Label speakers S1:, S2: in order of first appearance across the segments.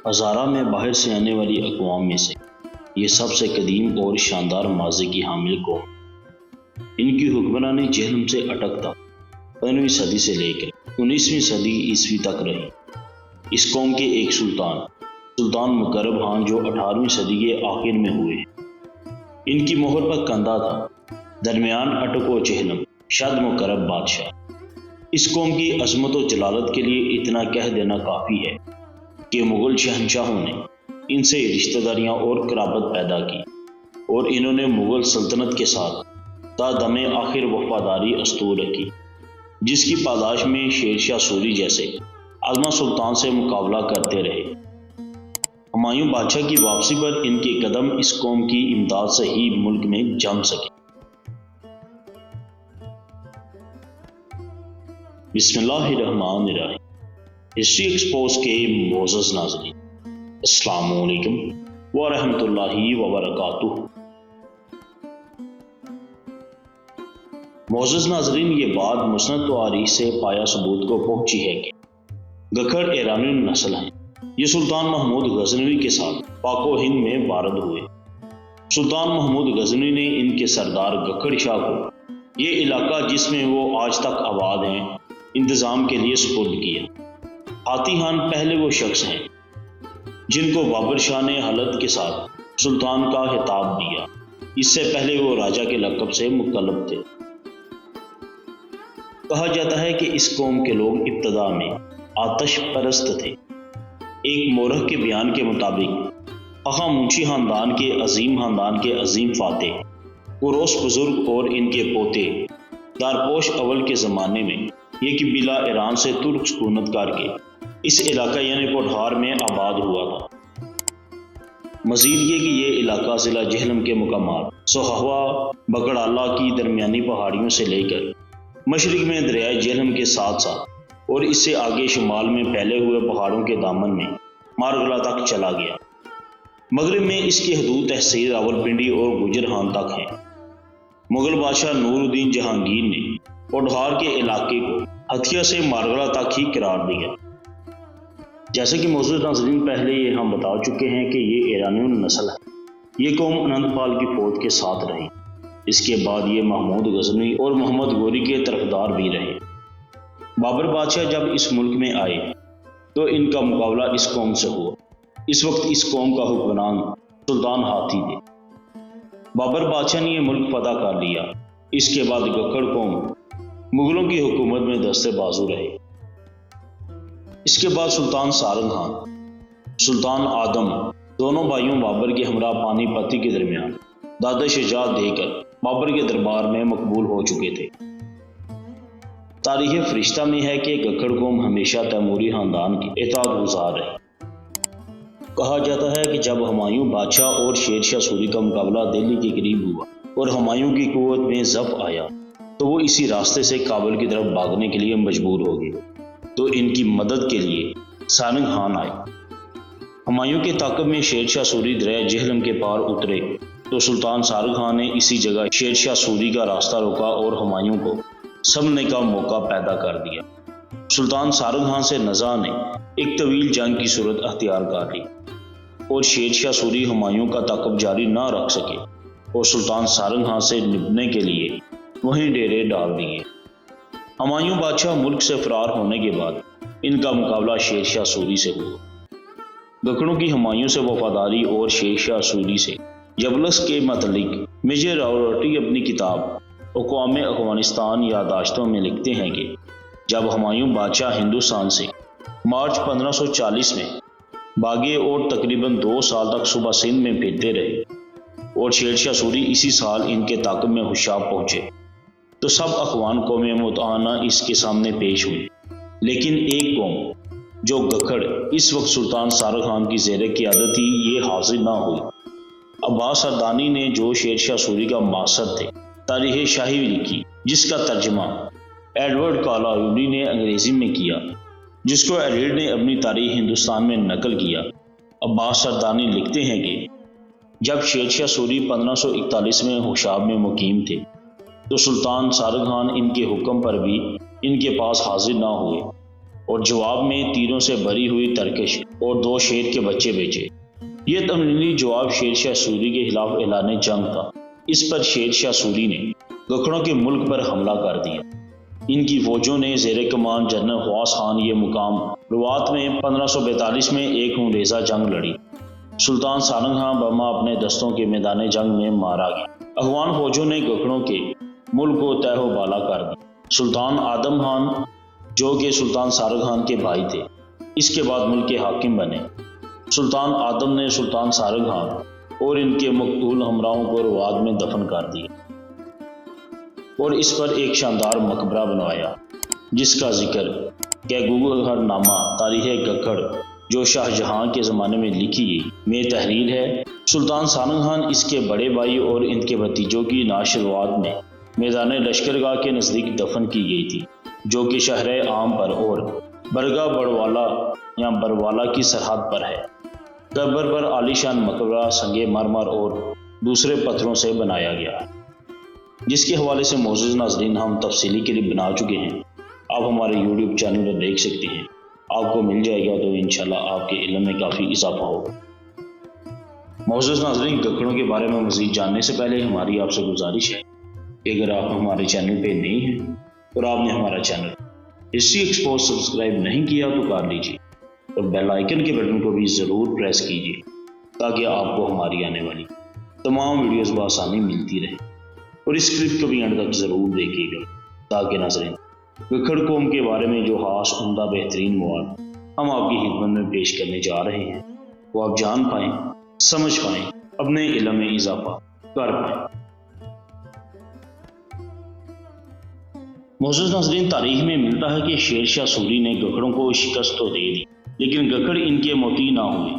S1: ہزارہ میں باہر سے آنے والی اقوام میں سے یہ سب سے قدیم اور شاندار ماضی کی حامل قوم۔ ان کی حکمرانی جہلم سے اٹک تک 15ویں صدی سے لے کر 19ویں صدی عیسوی تک رہی۔ اس قوم کے ایک سلطان مقرب خان جو 18ویں صدی کے آخر میں ہوئے ہیں۔ ان کی مہر پر کندہ تھا، درمیان اٹک و جہلم، شد مقرب بادشاہ۔ اس قوم کی عظمت و جلالت کے لیے اتنا کہہ دینا کافی ہے کہ مغل شہنشاہوں نے ان سے رشتہ داریاں اور قرابت پیدا کی، اور انہوں نے مغل سلطنت کے ساتھ تا دم آخر وفاداری استور رکھی، جس کی پاداش میں شیر شاہ سوری جیسے عظمہ سلطان سے مقابلہ کرتے رہے۔ ہمایوں بادشاہ کی واپسی پر ان کے قدم اس قوم کی امداد سے ہی ملک میں جم سکے۔ بسم اللہ الرحمن الرحیم۔ ہسٹری ایکسپوز کے معزز ناظرین، السلام علیکم ورحمۃ اللہ وبرکاتہ۔ معزز ناظرین، یہ بات مسند تواریخ سے پایا ثبوت کو پہنچی ہے کہ گکھڑ ایرانی نسل ہیں۔ یہ سلطان محمود غزنوی کے ساتھ پاک و ہند میں وارد ہوئے۔ سلطان محمود غزنوی نے ان کے سردار گکھڑ شاہ کو یہ علاقہ جس میں وہ آج تک آباد ہیں انتظام کے لیے سپرد کیا۔ ہاتھی خان پہلے وہ شخص ہیں جن کو بابر شاہ نے حلت کے ساتھ سلطان کا خطاب دیا۔ اس سے پہلے وہ راجہ کے لقب سے مکلف تھے۔ کہا جاتا ہے کہ اس قوم کے لوگ ابتدا میں آتش پرست تھے۔ ایک مورخ کے بیان کے مطابق خاقہ منشی خاندان کے عظیم فاتح قروس بزرگ اور ان کے پوتے دارپوش اول کے زمانے میں یہ قبیلہ ایران سے ترک سکونت کر کے اس علاقہ یعنی کوٹھار میں آباد ہوا تھا۔ مزید یہ کہ یہ علاقہ ضلع جہلم کے مقامات سہوا بکڑالہ کی درمیانی پہاڑیوں سے لے کر مشرق میں دریائے جہلم کے ساتھ ساتھ اور اس سے آگے شمال میں پھیلے ہوئے پہاڑوں کے دامن میں مارگلہ تک چلا گیا۔ مغرب میں اس کی حدود تحصیل راولپنڈی اور گجر خان تک ہیں۔ مغل بادشاہ نور الدین جہانگیر نے کوٹھار کے علاقے کو ہتھیا سے مارگلہ تک ہی قرار دیا۔ جیسے کہ معزز ناظرین پہلے یہ ہم بتا چکے ہیں کہ یہ ایرانی نسل ہے۔ یہ قوم انند پال کی فوج کے ساتھ رہی۔ اس کے بعد یہ محمود غزنوی اور محمد غوری کے طرفدار بھی رہے۔ بابر بادشاہ جب اس ملک میں آئے تو ان کا مقابلہ اس قوم سے ہوا۔ اس وقت اس قوم کا حکمران سلطان ہاتھی تھے۔ بابر بادشاہ نے یہ ملک فتح کر لیا۔ اس کے بعد گکھڑ قوم مغلوں کی حکومت میں دستے بازو رہے۔ اس کے بعد سلطان سارنگ خان، سلطان آدم دونوں بھائیوں بابر کے ہمراہ پانی پتی کے درمیان داد شجاعت دے کر بابر کے دربار میں مقبول ہو چکے تھے۔ تاریخ فرشتہ میں ہے کہ گکھڑ قوم ہمیشہ تیموری خاندان کی اطاعت گزار رہی۔ کہا جاتا ہے کہ جب ہمایوں بادشاہ اور شیر شاہ سوری کا مقابلہ دہلی کے قریب ہوا اور ہمایوں کی قوت میں ضعف آیا تو وہ اسی راستے سے کابل کی طرف بھاگنے کے لیے مجبور ہو گئے، تو ان کی مدد کے لیے سارنگ خان آئے۔ ہمایوں کے تعاقب میں شیر شاہ سوری دریائے جہلم کے پار اترے تو سلطان سارنگ خان نے اسی جگہ شیر شاہ سوری کا راستہ روکا اور ہمایوں کو سمجھنے کا موقع پیدا کر دیا۔ سلطان سارنگ خان سے نزاع نے ایک طویل جنگ کی صورت اختیار کر لی اور شیر شاہ سوری ہمایوں کا تعاقب جاری نہ رکھ سکے اور سلطان سارنگ خان سے نمٹنے کے لیے وہیں ڈیرے ڈال دیے۔ ہمایوں بادشاہ ملک سے فرار ہونے کے بعد ان کا مقابلہ شیر شاہ سوری سے ہوا۔ گکھڑوں کی ہمایوں سے وفاداری اور شیر شاہ سوری سے جبلس کے متعلق میجر راوروٹی اپنی کتاب اقوام افغانستان یادداشتوں میں لکھتے ہیں کہ جب ہمایوں بادشاہ ہندوستان سے مارچ 1540 میں بھاگے اور تقریباً 2 سال تک صوبہ سندھ میں پھرتے رہے اور شیر شاہ سوری اسی سال ان کے تعاقب میں ہوشاب پہنچے تو سب اخوان قومیں متعانہ اس کے سامنے پیش ہوئی، لیکن ایک قوم جو گکھڑ اس وقت سلطان سارنگ خان کی زیر قیادت تھی یہ حاضر نہ ہوئی۔ عباس سردانی نے جو شیر شاہ سوری کا مقصد تھے تاریخ شاہی لکھی، جس کا ترجمہ ایڈورڈ کالایوڈی نے انگریزی میں کیا، جس کو ایڈورڈ نے اپنی تاریخ ہندوستان میں نقل کیا۔ عباس سردانی لکھتے ہیں کہ جب شیر شاہ سوری 1541 میں ہوشاب میں مقیم تھے تو سلطان سارنگ خان ان کے حکم پر بھی ان کے پاس حاضر نہ ہوئے اور جواب میں تیروں سے بھری ہوئی ترکش اور 2 شیر کے بچے بھیجے۔ یہ تملیلی جواب شیر شاہ سوری کے خلاف اعلان جنگ تھا۔ اس پر شیر شاہ سوری نے گکھڑوں کے ملک پر حملہ کر دیا۔ ان کی فوجوں نے زیر کمان جنرل خواص خان یہ مقام روات میں 1542 میں ایک خون ریزہ جنگ لڑی۔ سلطان سارنگ خان برما اپنے دستوں کے میدان جنگ میں مارا گیا۔ افغان فوجوں نے گکھڑوں کے ملک کو تہ و بالا کر دیا۔ سلطان آدم خان جو کہ سلطان سارنگ خان کے بھائی تھے، اس کے بعد ملک کے حاکم بنے۔ سلطان آدم نے سلطان سارنگ خان اور ان کے مقتول ہمراہوں کو روات میں دفن کر دیا اور اس پر ایک شاندار مقبرہ بنوایا، جس کا ذکر گگھڑ نامہ تاریخ گکھڑ جو شاہ جہاں کے زمانے میں لکھی گئی میں تحریر ہے۔ سلطان سارنگ خان اس کے بڑے بھائی اور ان کے بھتیجوں کی نعش روات میں میدان لشکرگاہ کے نزدیک دفن کی گئی تھی، جو کہ شہر عام پر اور برگاہ بڑوالا یا بروالا کی سرحد پر ہے۔ قبر پر عالی شان مقبرہ سنگ مرمر اور دوسرے پتھروں سے بنایا گیا، جس کے حوالے سے معزز ناظرین ہم تفصیلی کلپ بنا چکے ہیں۔ آپ ہمارے یوٹیوب چینل پر دیکھ سکتے ہیں، آپ کو مل جائے گا، تو انشاءاللہ آپ کے علم میں کافی اضافہ ہوگا۔ معزز ناظرین، گکھڑوں کے بارے میں مزید جاننے سے پہلے ہماری آپ سے گزارش ہے کہ اگر آپ ہمارے چینل پہ نئے ہیں اور آپ نے ہمارا چینل ہسٹری ایکسپوز سبسکرائب نہیں کیا تو کر لیجیے اور بیل آئیکن کے بٹن کو بھی ضرور پریس کیجیے تاکہ آپ کو ہماری آنے والی تمام ویڈیوز بآسانی ملتی رہے، اور اس کلپ کو بھی اینڈ تک ضرور دیکھیے گا تاکہ ناظرین گکھڑ قوم کے بارے میں جو خاص عمدہ بہترین مواد ہم آپ کی خدمت میں پیش کرنے جا رہے ہیں وہ آپ جان پائیں، سمجھ پائیں، اپنے علم میں اضافہ کر پائیں۔ معزز ناظرین، تاریخ میں ملتا ہے کہ شیر شاہ سوری نے گکھڑوں کو شکست تو دے دی، لیکن گکھڑ ان کے مطیع نہ ہوئے،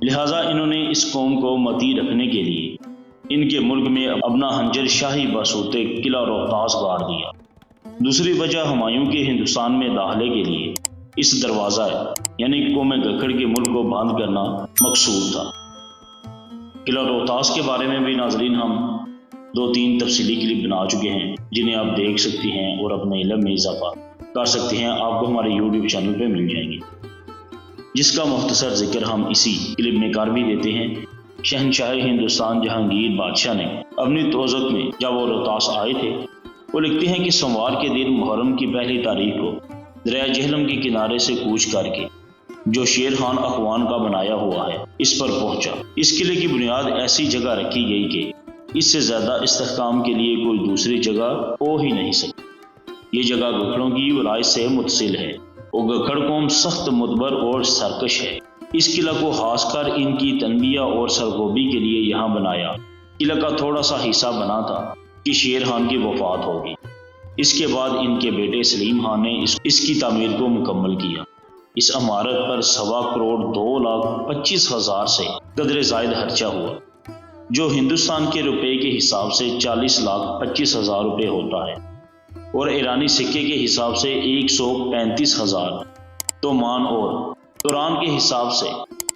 S1: لہٰذا انہوں نے اس قوم کو مطیع رکھنے کے لیے ان کے ملک میں اپنا خنجر شاہی بصورت قلعہ روہتاس گاڑ دیا۔ دوسری وجہ ہمایوں کے ہندوستان میں داخلے کے لیے اس دروازہ یعنی قوم گکھڑ کے ملک کو بند کرنا مقصود تھا۔ قلعہ روہتاس کے بارے میں بھی ناظرین ہم 2-3 تفصیلی کلپ بنا چکے ہیں، جنہیں آپ دیکھ سکتے ہیں اور اپنے علم میں اضافہ کر سکتے ہیں۔ آپ کو ہمارے یوٹیوب چینل پہ مل جائیں گے، جس کا مختصر ذکر ہم اسی کلپ میں کر بھی دیتے ہیں۔ شہنشاہ ہندوستان جہانگیر بادشاہ نے اپنی توزت میں جب وہ روہتاس آئے تھے، وہ لکھتے ہیں کہ سوموار کے دن محرم کی پہلی تاریخ کو دریا جہلم کے کنارے سے کوچ کر کے جو شیر خان اخوان کا بنایا ہوا ہے اس پر پہنچا۔ اس قلعے کی بنیاد ایسی جگہ رکھی گئی کہ اس سے زیادہ استحکام کے لیے کوئی دوسری جگہ ہو ہی نہیں سکتی۔ یہ جگہ گکھڑوں کی ولایت سے متصل ہے اور گکھڑ قوم سخت مدبر اور سرکش ہے۔ اس قلعہ کو خاص کر ان کی تنبیہ اور سرگوبی کے لیے یہاں بنایا۔ قلعہ کا تھوڑا سا حصہ بنا تھا کہ شیر خان کی وفات ہوگی۔ اس کے بعد ان کے بیٹے سلیم خان نے اس کی تعمیر کو مکمل کیا۔ اس عمارت پر 2,25,000 سے قدر زائد خرچہ ہوا، جو ہندوستان کے روپے کے حساب سے 40,25,000 روپے ہوتا ہے، اور ایرانی سکے کے حساب سے 135,000 تومان اور توران کے حساب سے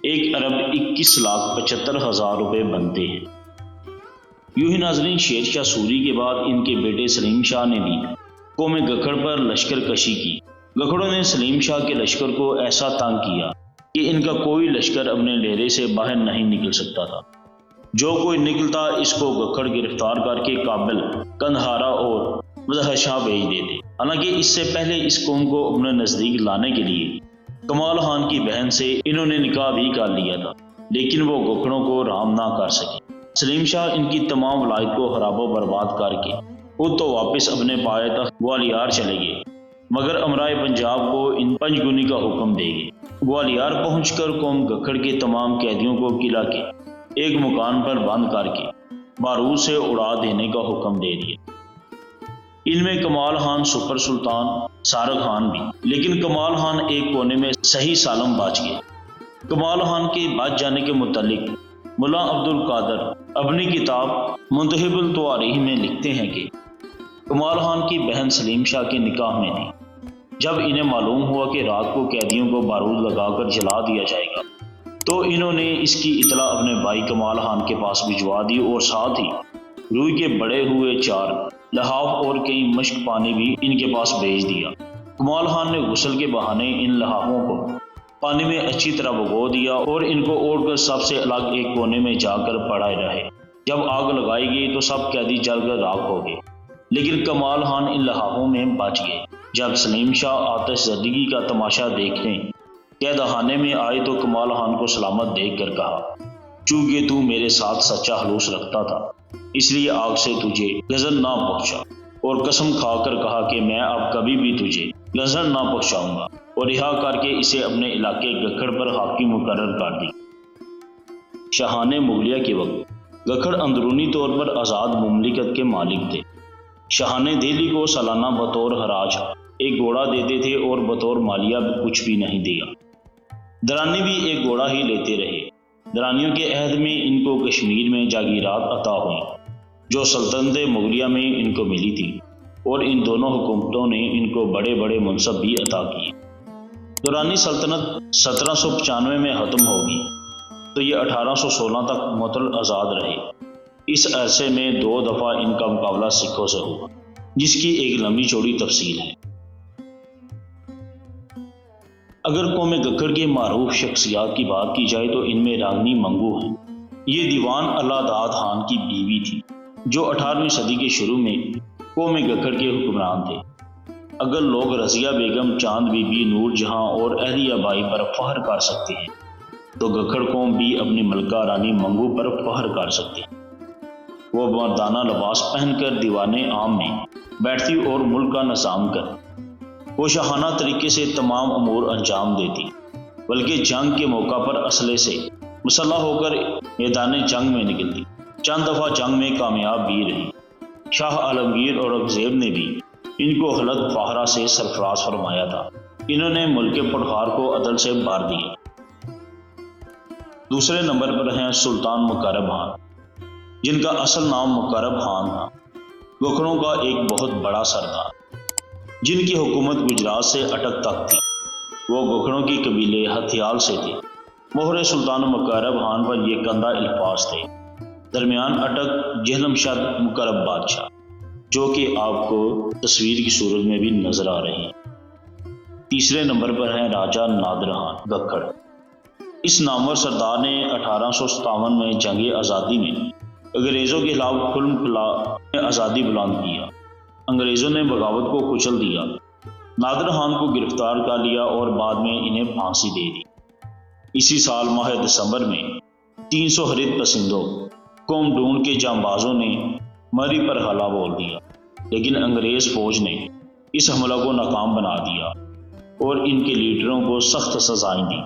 S1: 1,21,75,000 روپے بنتے ہیں۔ یوں ہی ناظرین، شیر شاہ سوری کے بعد ان کے بیٹے سلیم شاہ نے بھی قوم گکھڑ پر لشکر کشی کی۔ گکھڑوں نے سلیم شاہ کے لشکر کو ایسا تنگ کیا کہ ان کا کوئی لشکر اپنے ڈیرے سے باہر نہیں نکل سکتا تھا۔ جو کوئی نکلتا اس کو گکھڑ گرفتار کر کے کابل، قندھارا اور بدخشاں بھیج دیتے۔ حالانکہ اس سے پہلے اس قوم کو اپنے نزدیک لانے کے لیے کمال خان کی بہن سے انہوں نے نکاح بھی کر لیا تھا، لیکن وہ گکھڑوں کو رام نہ کر سکے۔ سلیم شاہ ان کی تمام ولایت کو خراب و برباد کر کے خود تو واپس اپنے پایتخت گوالیار چلے گئے، مگر امرائے پنجاب کو ان پنجگنی کا حکم دے گئے۔ گوالیار پہنچ کر قوم گکھڑ کے تمام قیدیوں کو قلعہ کے ایک مکان پر بند کر کے بارود سے اڑا دینے کا حکم دے دیا۔ ان میں کمال خان سپر سلطان سارغ خان بھی، لیکن کمال خان ایک کونے میں صحیح سالم بچ گئے۔ کمال خان کے بچ جانے کے متعلق ملا عبد القادر اپنی کتاب منتخب التواریخ میں لکھتے ہیں کہ کمال خان کی بہن سلیم شاہ کے نکاح میں تھی۔ جب انہیں معلوم ہوا کہ رات کو قیدیوں کو بارود لگا کر جلا دیا جائے گا، تو انہوں نے اس کی اطلاع اپنے بھائی کمال خان کے پاس بھجوا دی اور ساتھ ہی روئی کے بڑے ہوئے 4 لحاف اور کئی مشک پانی بھی ان کے پاس بھیج دیا۔ کمال خان نے غسل کے بہانے ان لحافوں کو پانی میں اچھی طرح بھگو دیا اور ان کو اوڑھ کر سب سے الگ ایک کونے میں جا کر پڑے رہے۔ جب آگ لگائی گئی تو سب قیدی جل کر راکھ ہو گئے، لیکن کمال خان ان لحافوں میں بچ گئے۔ جب سلیم شاہ آتش زدگی کا تماشا دیکھنے قید خانے میں آئے تو کمال خان کو سلامت دیکھ کر کہا، چونکہ تو میرے ساتھ سچا خلوص رکھتا تھا اس لیے آگ سے تجھے گزر نہ پہنچا، اور قسم کھا کر کہا کہ میں اب کبھی بھی تجھے گزر نہ پہنچاؤں گا، اور رہا کر کے اسے اپنے علاقے گکھڑ پر حاکم مقرر کر دی۔ شاہان مغلیہ کے وقت گکھڑ اندرونی طور پر آزاد مملکت کے مالک تھے۔ شاہان دہلی کو سالانہ بطور خراج ایک گھوڑا دیتے تھے اور بطور مالیہ کچھ بھی نہیں دیا۔ درانی بھی ایک گھوڑا ہی لیتے رہے۔ درانیوں کے عہد میں ان کو کشمیر میں جاگیرات عطا ہوئیں جو سلطنت مغلیہ میں ان کو ملی تھی، اور ان دونوں حکومتوں نے ان کو بڑے بڑے منصب بھی عطا کیے۔ درانی سلطنت 1795 میں ختم ہوگی تو یہ 1816 تک معطل آزاد رہے۔ اس عرصے میں 2 دفعہ ان کا مقابلہ سکھوں سے ہوا، جس کی ایک لمبی چوڑی تفصیل ہے۔ اگر قوم گکھڑ کے معروف شخصیات کی بات کی جائے تو ان میں راگنی منگو ہیں۔ یہ دیوان اللہ داد خان کی بیوی تھی جو 18ویں صدی کے شروع میں قوم گکھڑ کے حکمران تھے۔ اگر لوگ رضیہ بیگم، چاند بی بی، نور جہاں اور اہلیہ بائی پر فخر کر سکتے ہیں تو گکھڑ قوم بھی اپنی ملکہ رانی منگو پر فخر کر سکتے ہیں۔ وہ مردانہ لباس پہن کر دیوان عام میں بیٹھتی اور ملک کا نظام کر وہ شاہانہ طریقے سے تمام امور انجام دیتی، بلکہ جنگ کے موقع پر اسلحے سے مسلح ہو کر میدان جنگ میں نکلتی۔ چند دفعہ جنگ میں کامیاب بھی رہی۔ شاہ عالمگیر اورنگزیب نے بھی ان کو خلد فاخرہ سے سرفراز فرمایا تھا۔ انہوں نے ملک پٹھار کو عدل سے بھر دیا۔ دوسرے نمبر پر ہیں سلطان مقرب خان، جن کا اصل نام مقرب خان تھا، گکھڑوں کا ایک بہت بڑا سردار، جن کی حکومت گجرات سے اٹک تک تھی۔ وہ گکھڑوں کی قبیلے ہتھیال سے تھے۔ مہر سلطان مقرب خان پر یہ کندہ الفاظ تھے، درمیان اٹک جہلم شد مقرب بادشاہ، جو کہ آپ کو تصویر کی صورت میں بھی نظر آ رہی ہیں۔ تیسرے نمبر پر ہیں راجہ نادر خان گکھڑ۔ اس نامور سردار نے 1857 میں جنگ آزادی میں انگریزوں کے خلاف کھلم کھلا آزادی بلند کیا۔ انگریزوں نے بغاوت کو کچل دیا، نادر خان کو گرفتار کر لیا اور بعد میں انہیں پھانسی دے دی۔ اسی سال ماہ دسمبر میں 300 حریت پسندوں قوم ڈھونڈ کے جانبازوں نے مری پر حملہ بول دیا، لیکن انگریز فوج نے اس حملہ کو ناکام بنا دیا اور ان کے لیڈروں کو سخت سزائیں دی۔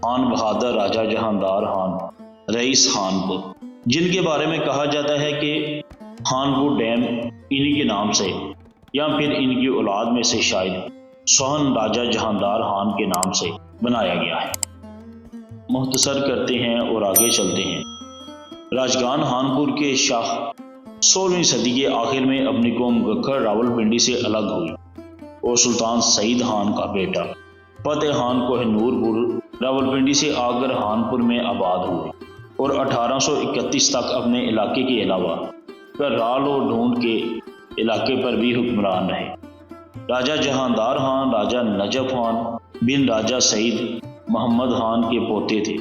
S1: خان بہادر راجہ جہاندار خان رئیس خان پور، جن کے بارے میں کہا جاتا ہے کہ خان پور ڈیم انہی کے نام سے یا پھر ان کی اولاد میں سے شاید سوہن راجہ جہاندار خان کے نام سے بنایا گیا ہے۔ مختصر کرتے ہیں اور آگے چلتے ہیں۔ راجگان خانپور کے شاہ 16ویں صدی کے آخر میں اپنی قوم گکھڑ راولپنڈی سے الگ ہوئی اور سلطان سعید خان کا بیٹا فتح خان کوہ نور پور راولپنڈی سے آ کر خانپور میں آباد ہوئے اور 1831 تک اپنے علاقے کے علاوہ کرال اور ڈھونڈ کے علاقے پر بھی حکمران رہے۔ راجہ جہاندار خان راجہ نجف خان بن راجہ سعید محمد خان کے پوتے تھے۔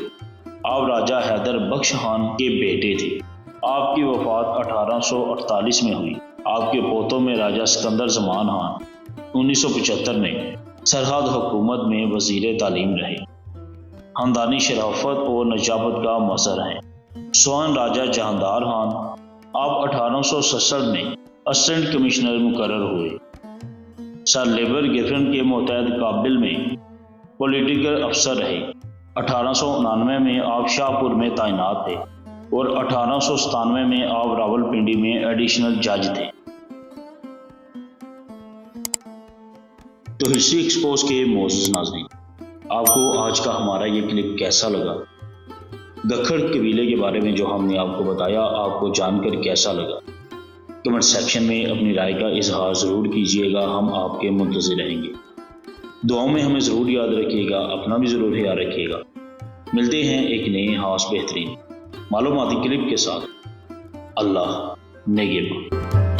S1: آپ راجہ حیدر بخش خان کے بیٹے تھے۔ آپ کی وفات 1848 میں ہوئی۔ آپ کے پوتوں میں راجہ سکندر زمان خان 1975 میں سرحد حکومت میں وزیر تعلیم رہے۔ خاندانی شرافت اور نجابت کا مظہر ہیں۔ سوہن راجہ جہاندار خان آپ 1867 میں اسسٹنٹ کمشنر مقرر ہوئے۔ سر لیبر گیفن کے متحد کابل میں پولیٹیکل افسر رہے۔ 1899 میں آپ شاہپور میں تعینات تھے اور 1897 میں آپ راولپنڈی میں ایڈیشنل جج تھے۔ تو ہسٹری ایکسپوز کے معزز ناظرین، آپ کو آج کا ہمارا یہ کلپ کیسا لگا؟ گکھڑ قبیلے کے بارے میں جو ہم نے آپ کو بتایا، آپ کو جان کر کیسا لگا؟ کمنٹ سیکشن میں اپنی رائے کا اظہار ضرور کیجیے گا، ہم آپ کے منتظر رہیں گے۔ دعاؤں میں ہمیں ضرور یاد رکھیے گا، اپنا بھی ضرور خیال رکھیے گا۔ ملتے ہیں ایک نئے خاص بہترین معلوماتی کلپ کے ساتھ۔ اللہ نگہبان۔